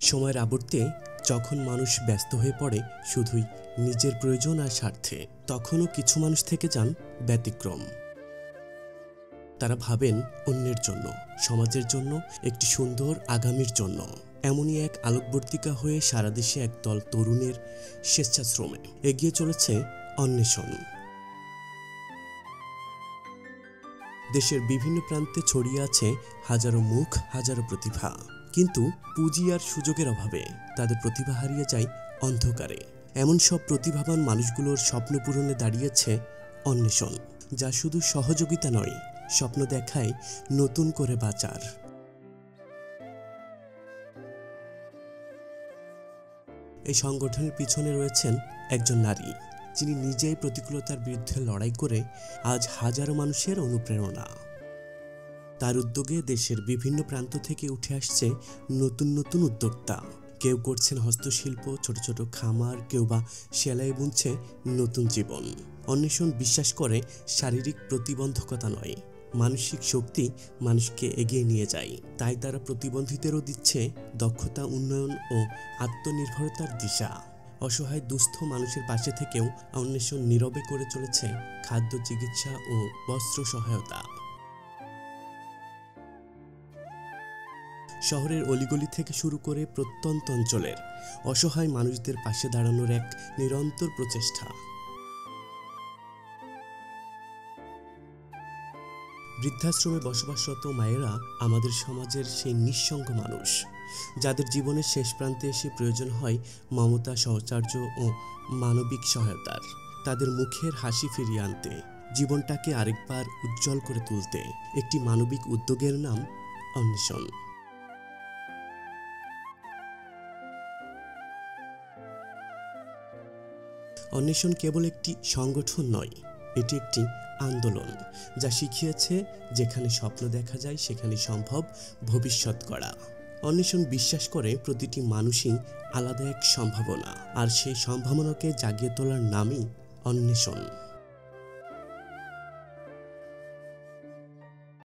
সময়ের আবর্তে যখন মানুষ ব্যস্ত হয়ে পড়ে শুধুই নিজের প্রয়োজন আর স্বার্থে, তখনও কিছু মানুষ থেকে যান ব্যতিক্রম। তারা ভাবেন অন্যের জন্য, সমাজের জন্য, একটি সুন্দর আগামীর জন্য। এমনই এক আলোকবর্তিকা হয়ে সারা দেশে একদল তরুণের স্বেচ্ছাশ্রমে এগিয়ে চলেছে অন্বেষণ। দেশের বিভিন্ন প্রান্তে ছড়িয়ে আছে হাজারো মুখ, হাজারো প্রতিভা, কিন্তু পুঁজি আর সুযোগের অভাবে তাদের প্রতিভা হারিয়ে যায় অন্ধকারে। এমন সব প্রতিভাবান মানুষগুলোর স্বপ্ন পূরণে দাঁড়িয়েছে অন্বেষণ, যা শুধু সহযোগিতা নয়, স্বপ্ন দেখায় নতুন করে বাঁচার। এই সংগঠনের পিছনে রয়েছেন একজন নারী, যিনি নিজেই প্রতিকূলতার বিরুদ্ধে লড়াই করে আজ হাজারো মানুষের অনুপ্রেরণা। তার উদ্যোগে দেশের বিভিন্ন প্রান্ত থেকে উঠে আসছে নতুন নতুন উদ্যোক্তা। কেউ করছেন হস্তশিল্প, ছোট ছোট খামার, কেউ বা সেলাই বুনছে নতুন জীবন। অন্বেষণ বিশ্বাস করে শারীরিক প্রতিবন্ধকতা নয়, মানসিক শক্তি মানুষকে এগিয়ে নিয়ে যায়। তাই তারা প্রতিবন্ধীদেরও দিচ্ছে দক্ষতা উন্নয়ন ও আত্মনির্ভরতার দিশা। অসহায় দুস্থ মানুষের পাশে থেকেও অন্বেষণ নীরবে করে চলেছে খাদ্য, চিকিৎসা ও বস্ত্র সহায়তা। শহরের অলিগলি থেকে শুরু করে প্রত্যন্ত অঞ্চলের অসহায় মানুষদের পাশে দাঁড়ানোর এক নিরন্তর প্রচেষ্টা। বৃদ্ধাশ্রমে বসবাসরত মায়েরা আমাদের সমাজের সেই নিঃসঙ্গ মানুষ, যাদের জীবনের শেষ প্রান্তে এসে প্রয়োজন হয় মমতা, সহচর্য ও মানবিক সহায়তার। তাদের মুখের হাসি ফিরিয়ে আনতে, জীবনটাকে আরেকবার উজ্জ্বল করে তুলতে একটি মানবিক উদ্যোগের নাম অন্বেষণ। অন্বেষণ কেবল একটি সংগঠন নয়, এটি একটি আন্দোলন, যা শিখিয়েছে যেখানে স্বপ্ন দেখা যায় সেখানে সম্ভব ভবিষ্যৎ গড়া। অন্বেষণ বিশ্বাস করে প্রতিটি মানুষই আলাদা এক সম্ভাবনা, আর সেই সম্ভাবনাকে জাগিয়ে তোলার নামই অন্বেষণ।